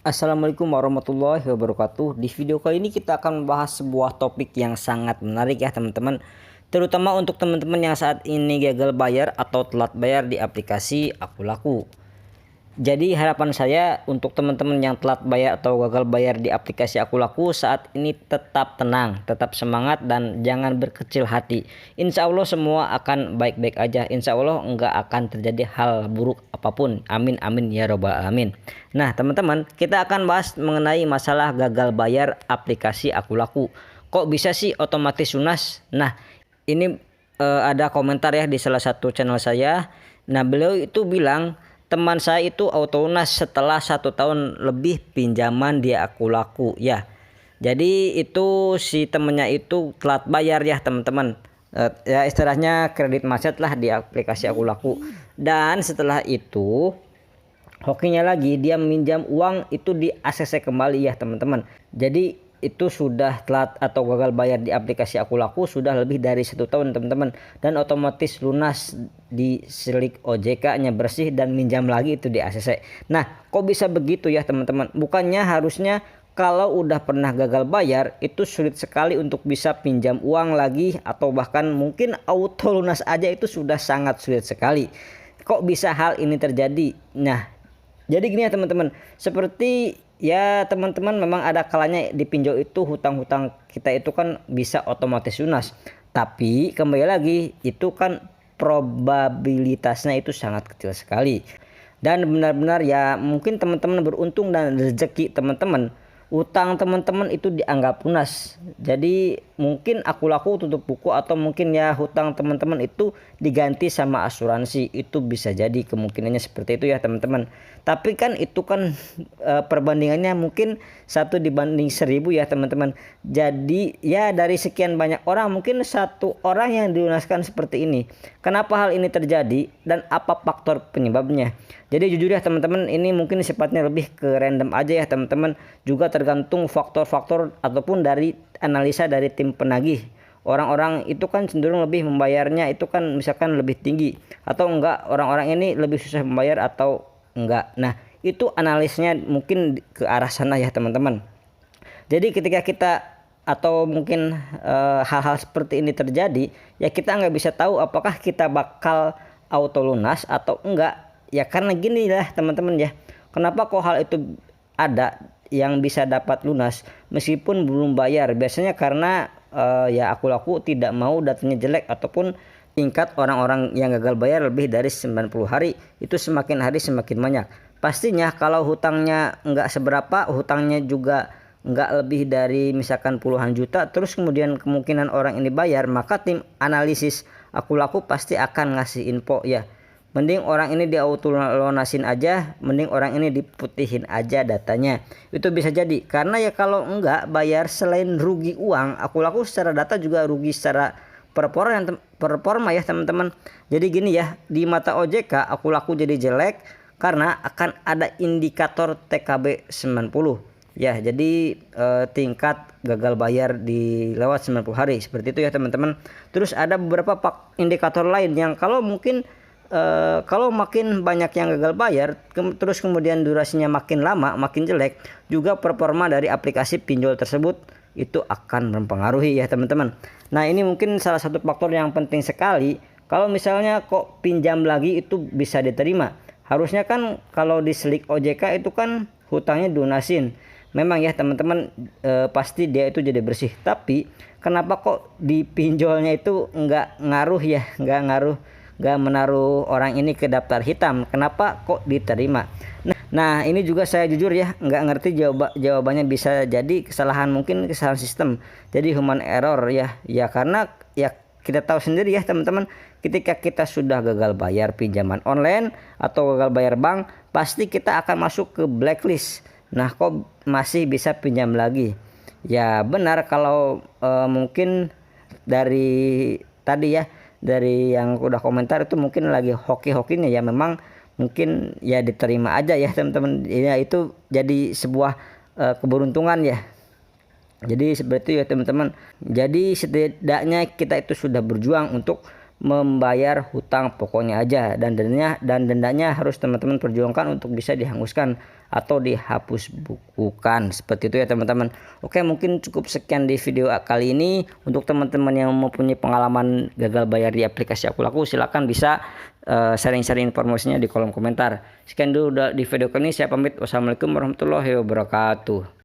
Assalamualaikum warahmatullahi wabarakatuh. Di video kali ini kita akan membahas sebuah topik yang sangat menarik ya teman-teman. Terutama untuk teman-teman yang saat ini gagal bayar atau telat bayar di aplikasi Akulaku. Jadi harapan saya untuk teman-teman yang telat bayar atau gagal bayar di aplikasi Akulaku saat ini tetap tenang, tetap semangat dan jangan berkecil hati. Insya Allah semua akan baik-baik aja. Insya Allah enggak akan terjadi hal buruk apapun. Amin amin ya robbal alamin. Nah teman-teman, kita akan bahas mengenai masalah gagal bayar aplikasi Akulaku. Kok bisa sih otomatis lunas? Nah ini ada komentar ya di salah satu channel saya. Nah beliau itu bilang, teman saya itu auto lunas setelah 1 tahun lebih pinjaman di Akulaku ya. Jadi itu si temennya itu telat bayar ya teman-teman. Ya istilahnya kredit macet lah di aplikasi Akulaku. Dan setelah itu hokinya lagi dia meminjam uang itu di ACC kembali ya teman-teman. Jadi itu sudah telat atau gagal bayar di aplikasi Akulaku sudah lebih dari 1 tahun teman-teman, dan otomatis lunas di Slick OJK-nya bersih dan minjam lagi itu di ACC. Nah kok bisa begitu ya teman-teman? Bukannya harusnya kalau udah pernah gagal bayar itu sulit sekali untuk bisa pinjam uang lagi, atau bahkan mungkin auto lunas aja itu sudah sangat sulit sekali. Kok bisa hal ini terjadi? Nah jadi gini ya teman-teman, seperti ya teman-teman memang ada kalanya di pinjol itu hutang-hutang kita itu kan bisa otomatis lunas. Tapi kembali lagi itu kan probabilitasnya itu sangat kecil sekali. Dan benar-benar ya mungkin teman-teman beruntung dan rezeki teman-teman, utang teman-teman itu dianggap lunas. Jadi mungkin Akulaku tutup buku, atau mungkin ya hutang teman-teman itu diganti sama asuransi. Itu bisa jadi kemungkinannya seperti itu ya teman-teman. Tapi kan itu kan perbandingannya mungkin 1 banding 1000 ya teman-teman. Jadi ya dari sekian banyak orang mungkin 1 orang yang dilunaskan seperti ini. Kenapa hal ini terjadi dan apa faktor penyebabnya? Jadi jujur ya teman-teman, ini mungkin sifatnya lebih ke random aja ya teman-teman. Juga tergantung faktor-faktor ataupun dari analisa dari tim penagih. Orang-orang itu kan cenderung lebih membayarnya itu kan misalkan lebih tinggi, atau enggak orang-orang ini lebih susah membayar atau enggak. Nah itu analisnya mungkin ke arah sana ya teman-teman. Jadi ketika kita atau mungkin hal-hal seperti ini terjadi, ya kita nggak bisa tahu apakah kita bakal auto lunas atau enggak. Ya karena gini lah teman-teman ya, kenapa kok hal itu ada yang bisa dapat lunas meskipun belum bayar? Biasanya karena ya Akulaku tidak mau datanya jelek, ataupun tingkat orang-orang yang gagal bayar lebih dari 90 hari itu semakin hari semakin banyak. Pastinya kalau hutangnya nggak seberapa, hutangnya juga nggak lebih dari misalkan puluhan juta, terus kemudian kemungkinan orang ini bayar, maka tim analisis Akulaku pasti akan ngasih info ya, mending orang ini di auto lunasin aja, mending orang ini diputihin aja datanya. Itu bisa jadi karena ya kalau enggak bayar, selain rugi uang, Akulaku secara data juga rugi secara performa ya teman-teman. Jadi gini ya, di mata OJK Akulaku jadi jelek karena akan ada indikator TKB 90 ya. Jadi tingkat gagal bayar di lewat 90 hari seperti itu ya teman-teman. Terus ada beberapa indikator lain yang kalau mungkin kalau makin banyak yang gagal bayar, terus kemudian durasinya makin lama, makin jelek, juga performa dari aplikasi pinjol tersebut itu akan mempengaruhi ya teman-teman. Nah ini mungkin salah satu faktor yang penting sekali. Kalau misalnya kok pinjam lagi itu bisa diterima, harusnya kan kalau di Slick OJK itu kan hutangnya dilunasin. Memang ya teman-teman, pasti dia itu jadi bersih. Tapi kenapa kok di pinjolnya itu nggak ngaruh ya, nggak menaruh orang ini ke daftar hitam? Kenapa kok diterima? Nah ini juga saya jujur ya nggak ngerti jawabannya. Bisa jadi kesalahan, mungkin kesalahan sistem, jadi human error ya. Ya karena ya kita tahu sendiri ya teman-teman, ketika kita sudah gagal bayar pinjaman online atau gagal bayar bank, pasti kita akan masuk ke blacklist. Nah kok masih bisa pinjam lagi? Ya benar kalau mungkin dari tadi ya, dari yang udah komentar itu mungkin lagi hoki-hokinya ya, memang mungkin ya diterima aja ya teman-teman. Ya itu jadi sebuah keberuntungan ya. Jadi seperti itu ya teman-teman. Jadi setidaknya kita itu sudah berjuang untuk membayar hutang pokoknya aja, dan dendanya harus teman-teman perjuangkan untuk bisa dihanguskan atau dihapus bukukan. Seperti itu ya teman-teman. Oke, mungkin cukup sekian di video kali ini. Untuk teman-teman yang mempunyai pengalaman gagal bayar di aplikasi Akulaku, silakan bisa sharing-sharing informasinya di kolom komentar. Sekian dulu di video kali ini, saya pamit. Wassalamualaikum warahmatullahi wabarakatuh.